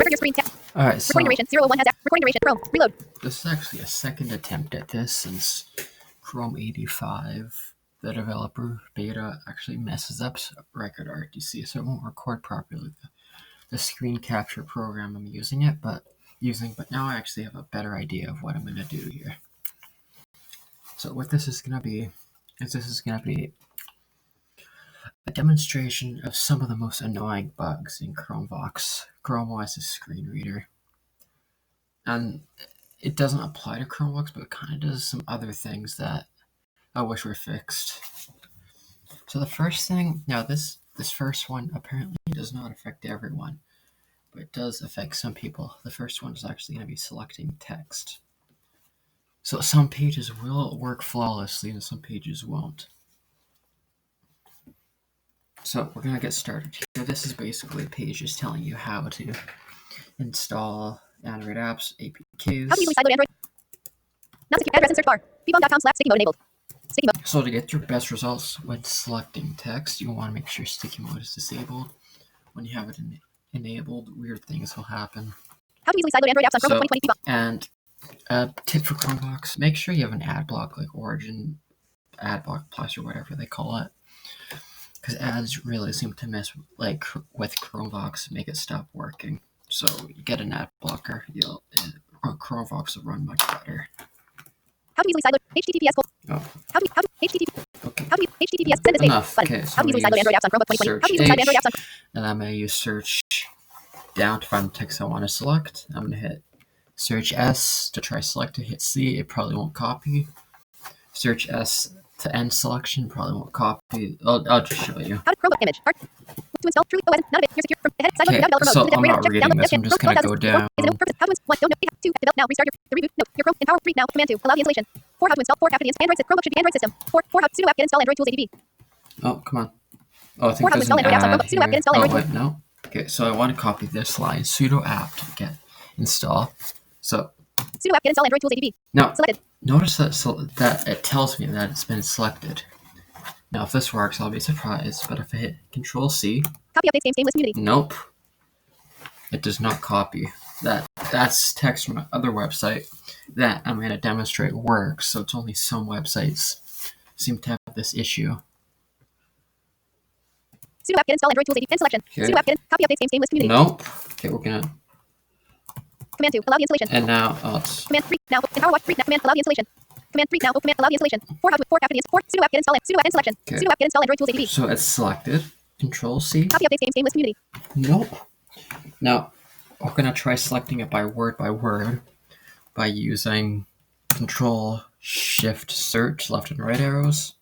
Record your screen. Alright, so Recording duration 001 has recording duration. Chrome. Reload. this is actually a second attempt at this since Chrome 85, the developer beta, actually messes up record RTC, so it won't record properly the screen capture program I'm using, but now I actually have a better idea of what I'm going to do here. So what this is going to be a demonstration of some of the most annoying bugs in chromevox, Chrome OS's screen reader. And it doesn't apply to chromevox, but it kind of does some other things that I wish were fixed. So the first thing, now this first one apparently does not affect everyone, but it does affect some people. The first one is actually going to be selecting text. So some pages will work flawlessly and some pages won't. So we're going to get started here. This is basically a page just telling you how to install Android apps, APKs. How to easily sideload Android. Not secure address in search bar. Bpom.com/sticky mode enabled. Sticky mode. So to get your best results when selecting text, you want to make sure sticky mode is disabled. When you have it enabled, weird things will happen. How to easily sideload Android apps on Chrome 2020 Bpom. And a tip for chromevox: make sure you have an ad block like Origin, Ad Block Plus, or whatever they call it. Because ads really seem to mess with chromevox, make it stop working. So you get an ad blocker, chromevox will run much better. How to easily sideload HTTPS. How to HTTP. Okay. How to HTTPS send this Enough. button. Okay, so How to easily sideload Android apps on Chrome 2020. How to easily sideload Android apps on. And I'm going to use search down to find the text I want to select. I'm going to hit search S to try select it. Hit C, it probably won't copy. Search S to end selection, probably won't copy. I'll just show you. How to Chromebook image. Art. To install truly OS. None of it. You're secure from the head. Okay, so I'm not reading this. I'm just going to go down. Is it purpose? How to install? 1. Don't know. 2. Develop now. Restart the reboot. No. Your Chrome. Empower. 3. Now. Command 2. Allow the installation. 4. How to install. 4. How to Android. Chromebook should be Android system. 4. How sudo app get install Android tools ADB. Oh, come on. Oh, I think 4. How to there's install an Android apps on ad Chromebook. Sudo app get install here. Android Oh, wait, no. Okay, so I want to copy this line. Sudo app to get install. So sudo app get install Android tools ADB. now, Selected. notice that it tells me that it's been selected. Now, if this works, I'll be surprised. But if I hit Control C, copy updates game list community. Nope, it does not copy. That's text from another website that I'm going to demonstrate works. So it's only some websites seem to have this issue. Sudo app get install Android tools ADB. End selection. Okay. Sudo app get copy updates game list community. Nope. Okay, we're gonna. Command 2. Allow the installation. And now, it's Command 3. Now. Empower watch 3. Now. Command allow the installation. Command 3. Now. Command allow the installation. 4. How to 4. After the 4. Sudo app get install. Sudo app end selection. Okay. Sudo app get install Android tools ADB. So it's selected. Control C. Copy updates game list community. Nope. Now we're gonna try selecting it by word by using Control Shift Search left and right arrows.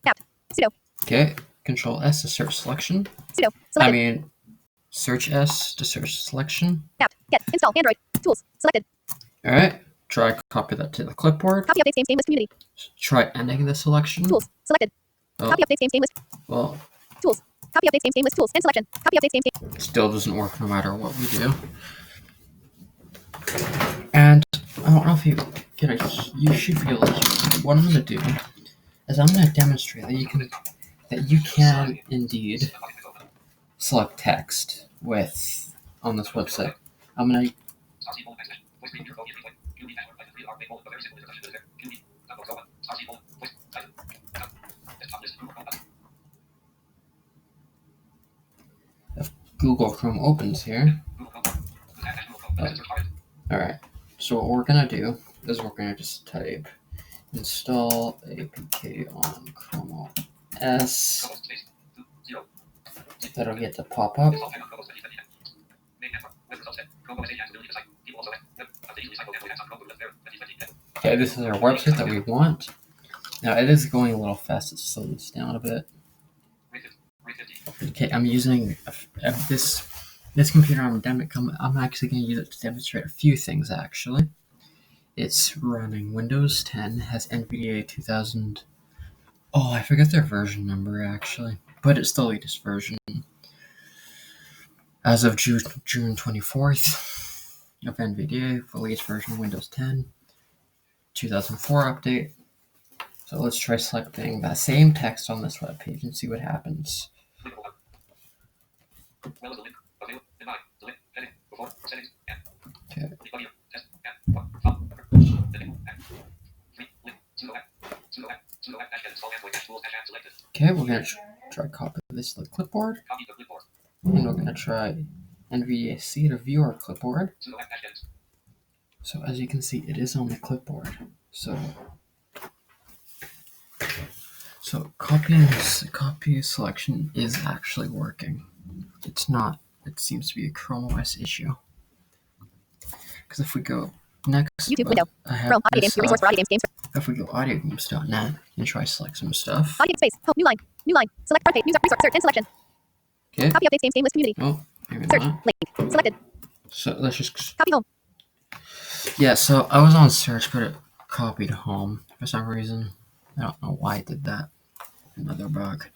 App. Sudo. Okay. Control S to search selection. Sudo. Selected. I mean, search S to search selection. App. Get. Install. Android. Tools. Selected. All right. Try copy that to the clipboard. Copy updates game list community. Try ending the selection. Tools. Selected. Oh, Copy updates game list. well, Tools. Copy updates game list tools. End selection. Copy updates game. it still doesn't work no matter what we do. And I don't know if you should be able to hear. What I'm going to do is I'm going to demonstrate that you can indeed select text on this website. I'm going to if Google Chrome opens here. Alright, so what we're going to do is we're going to just type install APK on Chrome OS. That'll get to pop up. Okay, this is our website that we want. Now it is going a little fast, let's slow this down a bit. Okay, I'm using this computer on I'm actually going to use it to demonstrate a few things actually. It's running Windows 10, has NVDA 2000. Oh, I forget their version number actually, but it's the latest version. As of June 24th of NVDA, the latest version of Windows 10, 2004 update. So let's try selecting that same text on this web page and see what happens. Okay. Okay, we're gonna try copy this to the clipboard, and we're gonna try NVDA-C to view our clipboard. So as you can see, it is on the clipboard. So copy selection is actually working. It's not. It seems to be a chromeos issue. Because if we go next, YouTube window. I have Chrome audio this games. Your resource for audio games. If we go audiogames.net and try select some stuff. Audio space. Home. New line. New line. Select front page. News. Resource. Search and selection. Okay. Copy updates. Game list community. Oh, maybe Search. not. Link. Selected. So let's just. Copy home. Yeah. So I was on search, but it copied home for some reason. I don't know why it did that. Another bug.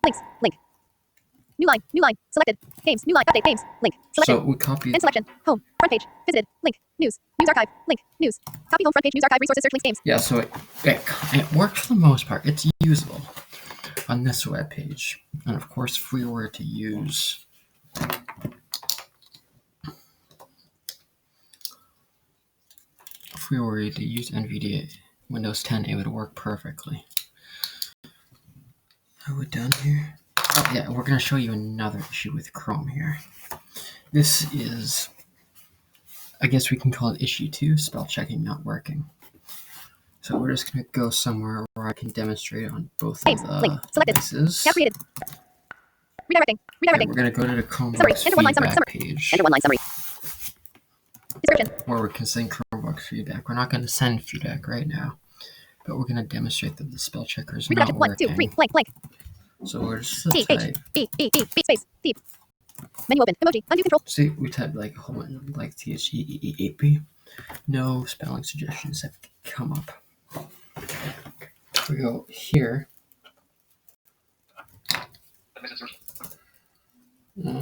Links. Link. New line. New line. Selected. Games. New line. Update games. Link. Selected. So we copied. End selection. Home. Front page. Visited. Link. News. News archive. Link. News. Copy home. Front page. News archive. Resources. Search links. Games. Yeah. So it worked for the most part. It's usable on this web page, and of course, if we were to use. If we were to use NVIDIA Windows 10, it would work perfectly. Are we done here? Oh yeah, we're going to show you another issue with Chrome here. This is, I guess we can call it issue 2, spell checking not working. So we're just going to go somewhere where I can demonstrate it on both Games. of the Link. Selected. devices. Tab created. Redirecting. Okay, Redirecting. we're going to go to the Chromebox Summary. Enter one line summary. feedback Summary. page. Enter one line summary. Description. Where we can send Chromebox feedback. We're not going to send feedback right now, but we're going to demonstrate that the spell checker is not Redirection. 1, 2, working. 3. Blank. Blank. So we're just T type. H E E E B space deep. Menu open. Emoji. Undo control. See, we typed like a whole bunch of like THEEEAP. No spelling suggestions have come up. We go here.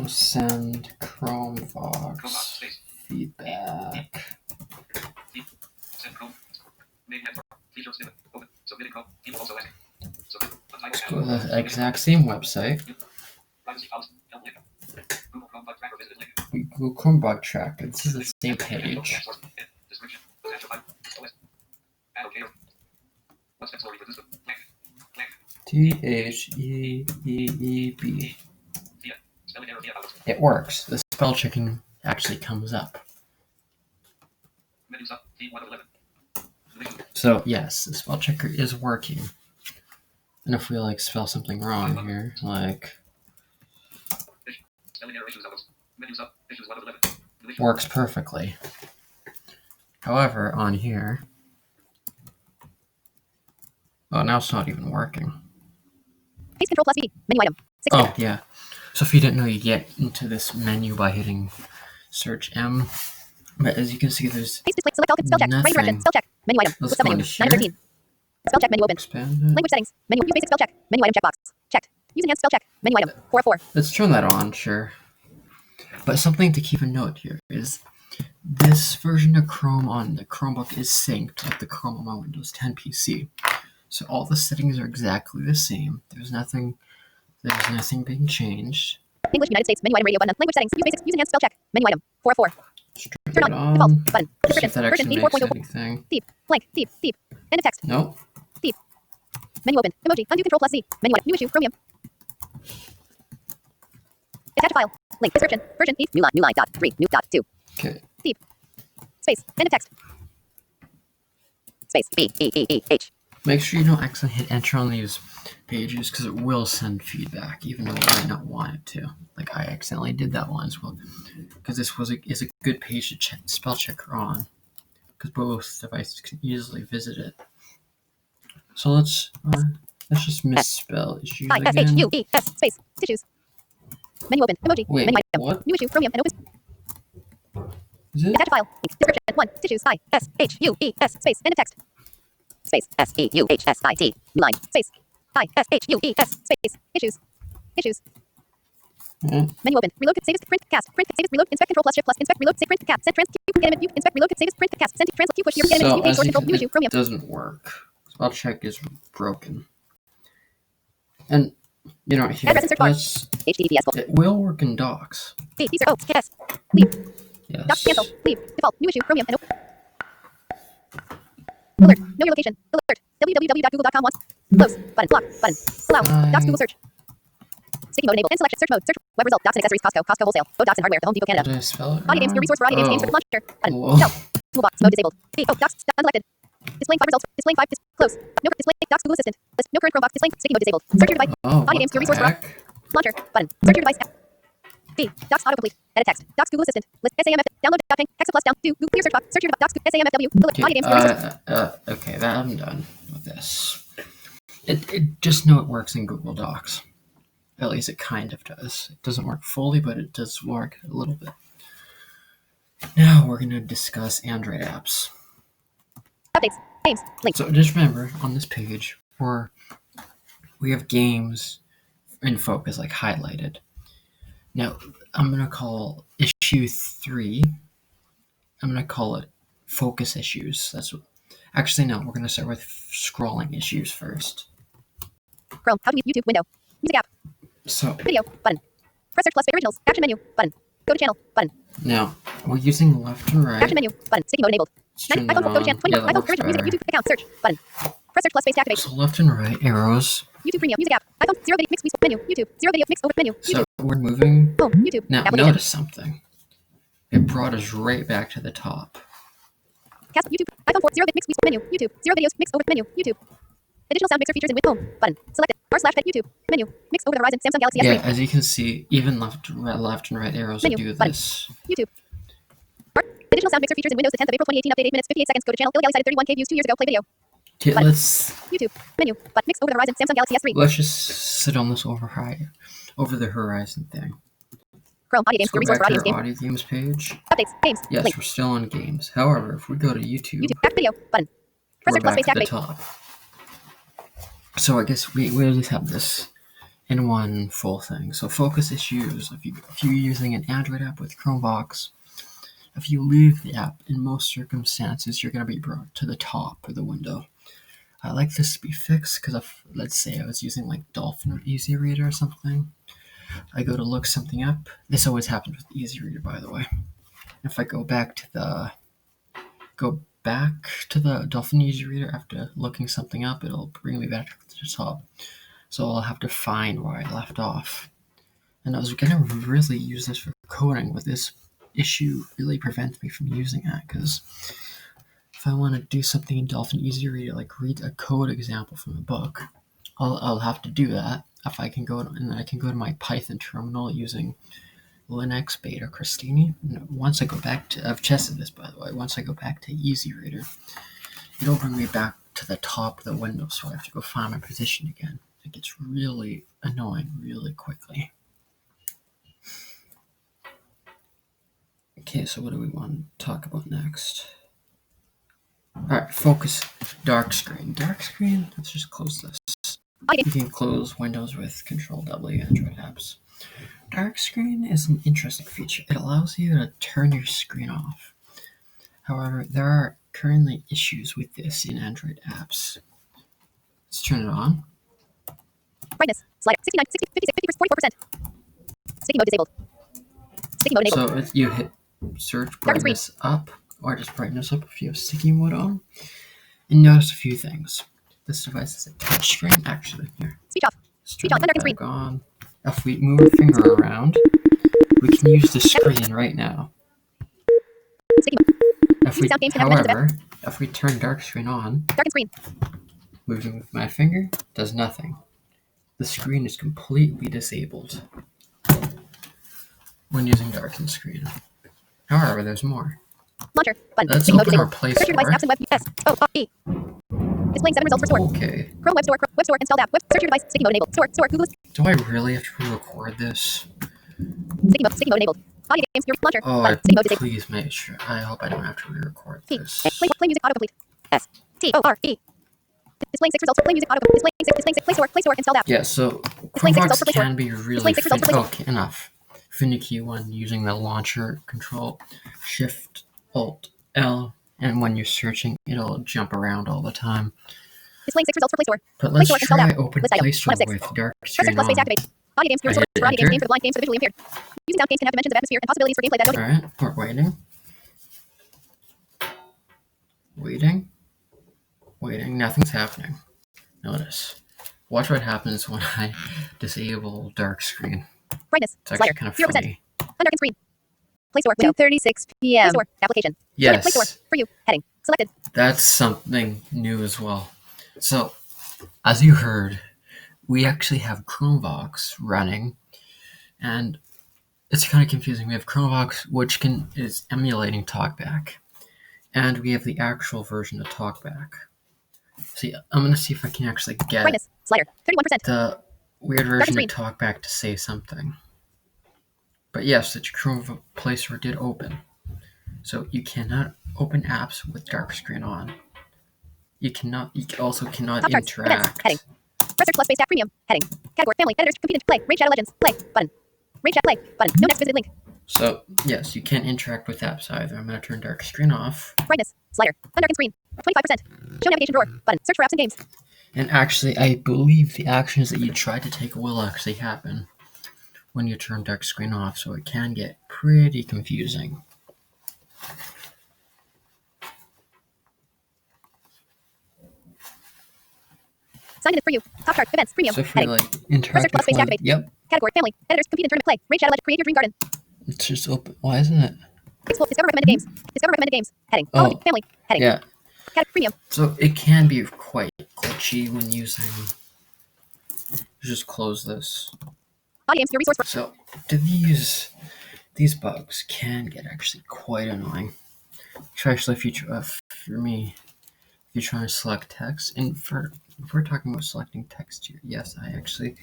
Send chromevox feedback. Let's go to the exact same website. We Google Chromebug Tracker. This is the same page. THEEEB. It works. The spell checking actually comes up. So yes, the spell checker is working. And if we like spell something wrong here, like works perfectly. However, on here, oh, now it's not even working. Paste control plus V. Menu item. 6. Oh yeah. So if you didn't know, you get into this menu by hitting search M. But as you can see, there's Paste display. Select all. Spell check. Right direction. Spell check. Menu item. Let's Sub go menu. into 9 of 13. Spell check menu open. expand it. Language settings. Menu. Use basic spell check. Menu item checkbox. Checked. Use enhanced spell check. Menu item. 4 of 4. Let's turn that on, sure. But something to keep a note here is this version of Chrome on the Chromebook is synced with the Chrome on my Windows 10 PC. So all the settings are exactly the same. There's nothing being changed. English United States. Menu item radio button. Language settings. Use basic. Use enhanced spell check. Menu item. 4 of 4. Straight Turn on. Default. Button. See Description. if that Version actually makes 84.04. anything. Deep. Blank. Deep. Deep. End of text. Nope. Deep. Menu open. Emoji. Undo control plus Z. Menu item. New issue. Chromium. Attach file. Link. Description. Version. New line. New line. Dot. 3. New dot. 2. Okay. Deep. Space. End of text. Space. B. E. E. E. H. Make sure you don't accidentally hit enter on these pages because it will send feedback, even though you might not want it to. Like I accidentally did that once. Well, because this is a good page to spell checker on, because both devices can easily visit it. So let's just misspell issues again. I-S-H-U-E-S. Space. Tissues. Menu open. Emoji. Wait, Menu item. what? New issue. Chromium. And opens. Is it? Attach file. Link. Description. 1. Tissues. I-S-H-U-E-S. Space. End of text. Space. S-E-U-H-S-I-T. New line. Space. I-S-H-U-E-S. Space. Issues. Issues. Menu open. Reload. Save as print. Cast. Print. Save as reload. Inspect control plus shift plus inspect reload. Save print. Cast. Send trans. Q. Element. Inspect reload. Save as print. Cast. Send trans. Q. Push here. So Element. Page as source you control. can, New issue. Chromium. it doesn't work. Spell check is broken. And You don't hear Address it, insert but bar. it's- HTTPS. it will work in docs. Acer. Oh, yes. Leave. Docs. Cancel. Yes. Leave. Default. New issue. Chromium. And alert. Know your location. Alert. www.google.com wants. Close. Button. Block. Button. Allow. Docs. Google search. Sticky mode enabled. And selection. Search mode. Search. Web result. Docs and accessories. Costco. Costco wholesale. Go docs and hardware. The Home Depot, How Canada. do I spell it? Audio games. Your resource for audio games. Games for launcher. Button. Whoa. Help. Toolbox. Mode disabled. Oh. Docs. Unselected. Displaying 5 results. Displaying 5. Close. No. Display. Docs. Google Assistant. List. No current Chromebox. Displaying. Sticky mode disabled. Search your device. Oh, Audio games. Your resource for launcher. Button. Search your device. D. Docs autocomplete. Edit text. Docs Google Assistant. List SAMF. Download. Dopping. Hexa plus down. Do. Google clear search box. Search your docs. SAMFW. Audio games. Your resource. Okay, that I'm done with this. It just know it works in Google Docs. At least it kind of does. It doesn't work fully, but it does work a little bit. Now we're going to discuss Android apps. Updates. Games. Link. So just remember, on this page, we have games in focus, like highlighted. Now, I'm going to call issue 3, I'm going to call it focus issues. Actually, no, we're going to start with scrolling issues first. Chrome. How to use YouTube window. Music app. So, Video. Button. Press search plus originals. Action menu. Button. Go to channel. Button. now, we're using left and right. Action menu. Button. Sticky mode enabled. Let's turn that iPhone. Go to on. channel. 20. Yeah, that iPhone. works Original music. better. YouTube account. Search. Button. Press search plus space to activate. So left and right arrows. YouTube Premium. Music app. iPhone. Zero video. Mix menu. YouTube. Zero video. Mix over menu. YouTube. So we're moving. Home. YouTube. Now, Application. notice something. It brought us right back to the top. Cast. YouTube. iPhone 4. Zero mix menu. YouTube. Zero videos. Mix over menu. YouTube. Additional sound mixer features in Home. Button. Selected. R/pet YouTube. Menu. Mix over the Horizon. Samsung Galaxy S3. Yeah, as you can see, even left and right arrows Menu. do Button. this. YouTube. Additional sound mixer features in Windows. The 10th of April 2018. Update 8 minutes 58 seconds. Go to channel. Illegally cited 31K views 2 years ago. Play video. Okay, Button. let's YouTube. Menu. But mix over the Horizon. Samsung Galaxy S3. just sit on this over the horizon thing. Chrome. Audio games. Let's go Your resource back for to audio our games. audio games page. Updates. Games. Yes, Link. we're still on games. However, if we go to YouTube, YouTube. Back video. Button. Press we're search plus back space to to the activate. top. So I guess we just have this in one full thing. So focus issues. If you're using an Android app with chromevox, if you leave the app, in most circumstances, you're going to be brought to the top of the window. I like this to be fixed because if, let's say I was using like Dolphin or Easy Reader or something, I go to look something up. This always happens with Easy Reader, by the way. If I go back to the Dolphin Easy Reader after looking something up, it'll bring me back to the top. So I'll have to find where I left off. And I was going to really use this for coding, but this issue really prevents me from using that, because if I want to do something in Dolphin Easy Reader, like read a code example from a book, I'll have to do that. If I can go to my Python terminal using Linux Beta Crostini. Once I go back to, I've tested this, by the way, once I go back to Easy Reader, it'll bring me back to the top of the window, so I have to go find my position again. It gets really annoying really quickly. Okay, so what do we want to talk about next? Alright, focus. Dark screen. Dark screen, let's just close this. You can close Windows with Control-W Android apps. Dark screen is an interesting feature. It allows you to turn your screen off. However, there are currently issues with this in Android apps. Let's turn it on. Brightness. Slider. 69, 60, 56, 50, 44%. Sticky mode disabled. Sticky mode enabled. So if you hit search brightness up, or just brightness up if you have sticky mode on, and notice a few things. This device is a touch screen. Actually, here. Speech off. Speech off. Back on. If we move our finger around, we can use the screen right now. Sticky mode. However, if we turn dark screen on, darken screen. Moving with my finger does nothing. The screen is completely disabled when using darken screen. However, there's more. Launcher. Button. Let's Sticky mode open our disabled. Play Search your device. Store. Apps and web. S. O. E. Displaying 7 results for store. Okay. Chrome Web Store. Web Store. Installed app. Web. Search your device. Sticky mode enabled. Store. Google. Do I really have to record this? Sticky mode enabled. Audio games. Your launcher. Oh, button. Sticky mode disabled. please make sure. I hope I don't have to re-record T. this. Play music autocomplete. S. T. O. R. E. Displaying 6 results. Play music autocomplete. Displaying 6. Play Store. Installed app. Yeah, so Displaying 6 results chromevox for Play can be really Displaying 6 results for Play Store. okay, enough. Finicky when using the launcher control, Shift Alt L, and when you're searching, it'll jump around all the time. Displaying 6 results for Play Store. But Play let's Store install try app. open List item. Play 1 Store of 6. with dark Press search screen plus space to on. activate. Audio games, viewer I hit resources for audio games enter. for the blind games for the visually impaired. Using sound games can have dimensions of atmosphere and possibilities for gameplay that don't. Alright, we're waiting. Waiting, nothing's happening. Notice. Watch what happens when I disable dark screen. Brightness. It's Slider. actually kind of 0%. funny. Undarkened screen. Play Store. 2:36 p.m. Play Store. Application. Play Store. Yes, For you. Heading. Selected. that's something new as well. So, as you heard, we actually have chromevox running, and it's kind of confusing. We have chromevox, which is emulating TalkBack, and we have the actual version of TalkBack. See, I'm gonna see if I can actually get Brightness. Slider. 31%. the weird version of screen. TalkBack to say something. But yes, the Chrome Play Store did open. So you cannot open apps with dark screen on. You also cannot Top charts. Events. interact. Heading. Press search plus space tab premium. Heading. Category. Family. Editors. Competed. Play. Raid Shadow Legends. Play. Button. Raid Chat. Play. Button. No next visited link. So yes, you can't interact with apps either. I'm gonna turn dark screen off. Brightness. Slider. Undarkened screen. 25%. Show navigation drawer. Button. Search for apps and games. And actually, I believe the actions that you try to take will actually happen when you turn dark screen off, so it can get pretty confusing. Signed in for you. Top chart. Events. Premium. So if we Heading. like interact plus space with to one, activate. yep, Category. Family. Editors. Compete in tournament. Play. Raid Shadow Legends. Create your dream garden. it's just open. Why isn't it? Discover recommended games. Discover recommended games. Heading. Oh, Family. Heading. yeah. Premium. So it can be quite glitchy when using. Just close this. Audio games. Your resource for. So these bugs can get actually quite annoying, especially if for me, if you're trying to select text. And if we're talking about selecting text here, yes, I actually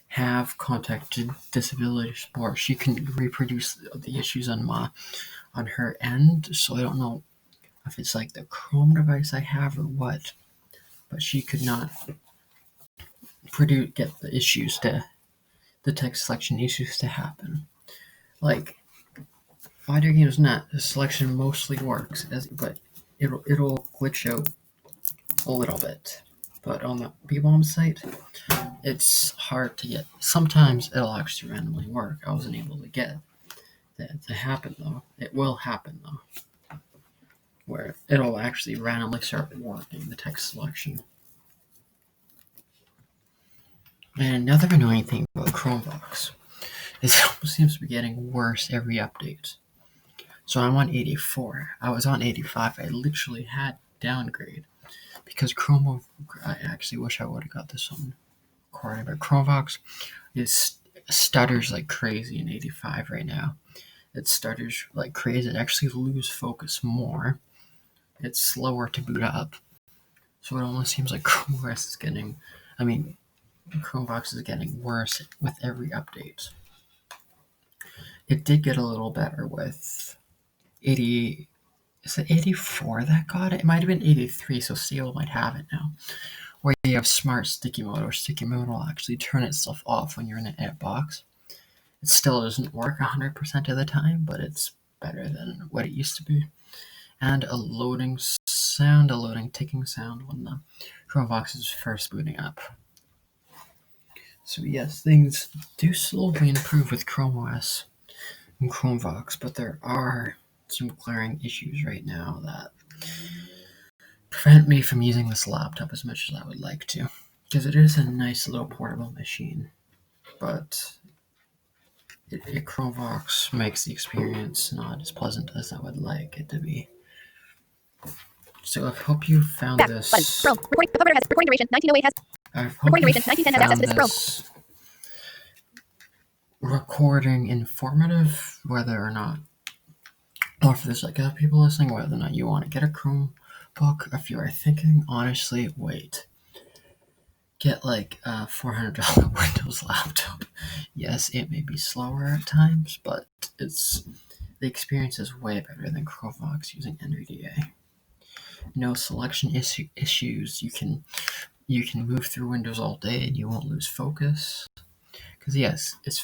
have contacted disability support. She can reproduce the issues on her end, so I don't know if it's like the Chrome device I have or what, but she could not get the text selection issues to happen. Like Audio Games Net, the selection mostly works, but it'll glitch out a little bit. But on the B-Bomb site, it's hard to get. Sometimes it'll actually randomly work. I wasn't able to get that to happen though. It will happen though, where it'll actually randomly start working the text selection. And another annoying thing about chromevox is it almost seems to be getting worse every update. So I'm on 84. I was on 85. I literally had downgrade because I actually wish I would have got this on recording, but chromevox stutters like crazy in 85 right now. It stutters like crazy. It actually loses focus more. It's slower to boot up. So it almost seems like chromevox is getting worse with every update. It did get a little better with 80. Is it 84 that got it? It might have been 83, so Stable might have it now. Where you have smart sticky mode, or sticky mode will actually turn itself off when you're in an edit box. It still doesn't work 100% of the time, but it's better than what it used to be. And a loading ticking sound when the chromevox is first booting up. So yes, things do slowly improve with Chrome OS and chromevox, but there are some glaring issues right now that prevent me from using this laptop as much as I would like to, because it is a nice little portable machine, but chromevox makes the experience not as pleasant as I would like it to be. So I hope you found Back. this. Button. Chrome. Recording duration 1908 has. I hope Recording you duration 1910 has access to this Chrome. this recording informative, whether or not, or if there's like other people listening, whether or not you want to get a Chromebook. If you are thinking, honestly, wait. Get like a $400 Windows laptop. Yes, it may be slower at times, but the experience is way better than chromevox using NVDA. No selection issues. You can move through Windows all day and you won't lose focus. Because yes, it's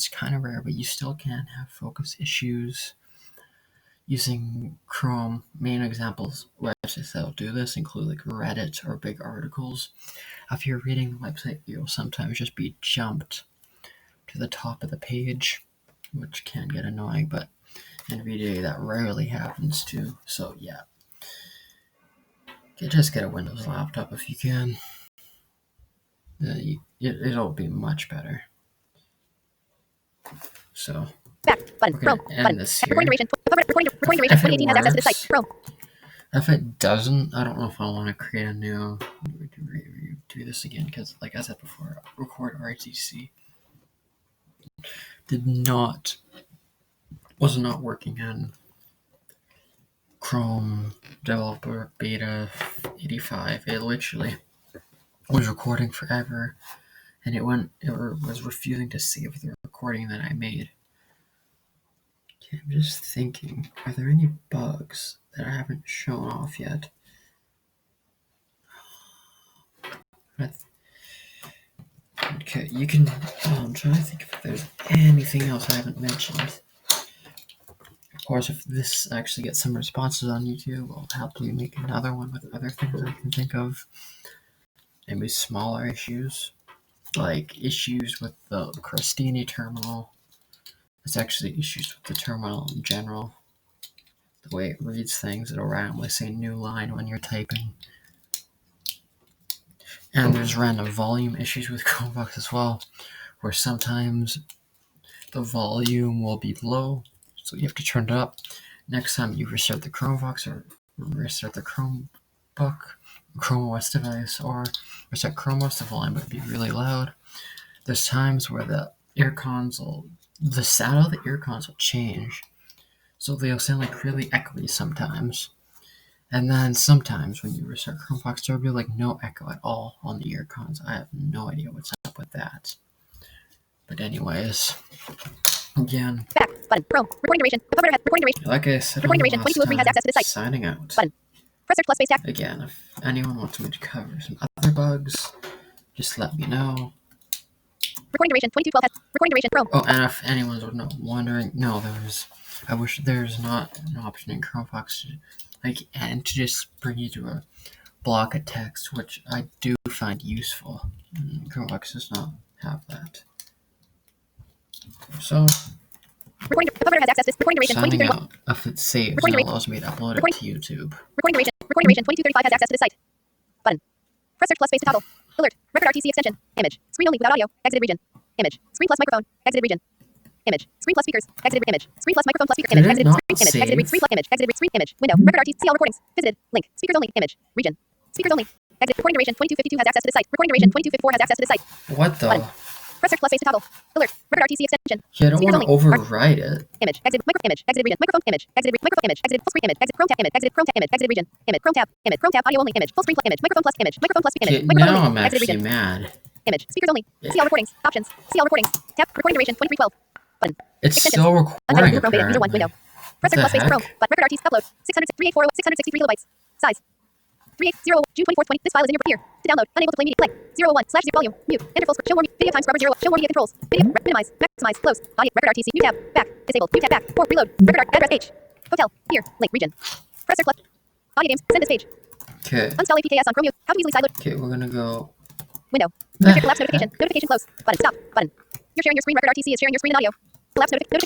kind of rare, but you still can have focus issues. using Chrome. Main examples websites that'll do this include like Reddit or big articles. If you're reading the website, you'll sometimes just be jumped to the top of the page, which can get annoying, but in VDA that rarely happens too. So yeah, just get a Windows laptop if you can. It'll be much better. So Back button. we're gonna Chrome end button. this here. Recording duration. Recording duration. If it 2018 has access to the site. works, Chrome. if it doesn't, I don't know if I want to create a new do this again, because like I said before, record RTC was not working in Chrome Developer Beta 85. It literally was recording forever, and it was refusing to save the recording that I made. Okay, I'm just thinking, are there any bugs that I haven't shown off yet? Okay, you can. I'm trying to think if there's anything else I haven't mentioned. Of course, if this actually gets some responses on YouTube, I'll happily make another one with other things I can think of. Maybe smaller issues, like issues with the Crostini terminal. It's actually issues with the terminal in general. The way it reads things, it'll randomly say new line when you're typing. And there's random volume issues with chromevox as well, where sometimes the volume will be low, so you have to turn it up. Next time you restart the chromevox or restart the Chromebook, Chrome OS device, or restart Chrome OS, the volume would be really loud. There's times where the sound of the ear cons will change, so they'll sound like really echoey sometimes. And then sometimes when you restart chromevox, there'll be like no echo at all on the ear cons. I have no idea what's up with that. But anyways, again, Back button. Chrome. Recording duration. Recording duration. like I said, Recording duration. last 2203 has time, access to the site. signing out. Button. Press search plus space tab. Again, if anyone wants me to cover some other bugs, just let me know. Recording duration. 2212 has. Recording duration. Chrome. Oh, and if anyone's wondering, no, I wish there's not an option in chromevox to just bring you to a block of text, which I do find useful. Chromevox does not have that. So, Recording has access to recording duration. signing 2231. out. If it saves, Recording it allows me to upload it to YouTube. Recording duration. Recording duration. 2235 has access to the site. Button. Press search plus space to toggle. Alert. Record RTC extension. Image. Screen only without audio. Exited region. Image. Screen plus microphone. Exited region. Image. Screen plus speakers. Exited image. Screen plus microphone plus speaker. Image. Exited screen. Image. Exited screen plus image. Exited screen image. Window. Record RTC. See all recordings. Visited. Link. Speakers only. Image. Region. Speakers only. Exit. Recording duration 2252 has access to the site. Recording duration 2254 has access to the site. What the? Button. Press search plus space to toggle. Alert. Record RTC extension. Yeah, I don't Speakers want to only. override it. Image. Exit. Micro image. Exited region. Microphone image. Exited microphone image. Exited full screen image. Exit Chrome tab image. Exited Chrome tab image. Exited region. Image. Chrome tab. Image. Chrome tab. Audio only image. Full screen plus image. Microphone plus image. Microphone plus image. Okay, Microphone now only. I'm Exited actually region. mad. Image. Speakers only. See all recordings. Options. See all recordings. Tab. Recording duration 2312. Button. It's Extensions. still Untitled recording, Chrome beta. User 1 apparently. window. Press search What plus space the Chrome. heck? But record RTC upload. 663 kilobytes. Size. 380 June 24th 20. This file is in your here. To download. Unable to play media. Play. 01/0 volume. Mute. Enter full screen. Show more video time scrubber 0. Show more media controls. Video. Minimize. Maximize. Close. Audio. Record RTC. Mute tab. Back. Disabled. Mute tab. Back. Port. Reload. Record address H. Hotel. Here. Link. Region. Press search plus. Audio games. Send this page. Okay. Uninstall APKs on Chromeo. How to easily sideload. Okay, we're gonna go. Window. Collapse notification. Notification close. Button. Stop. Button. You're sharing your screen. Record RTC is sharing your screen and audio. Collapse notification.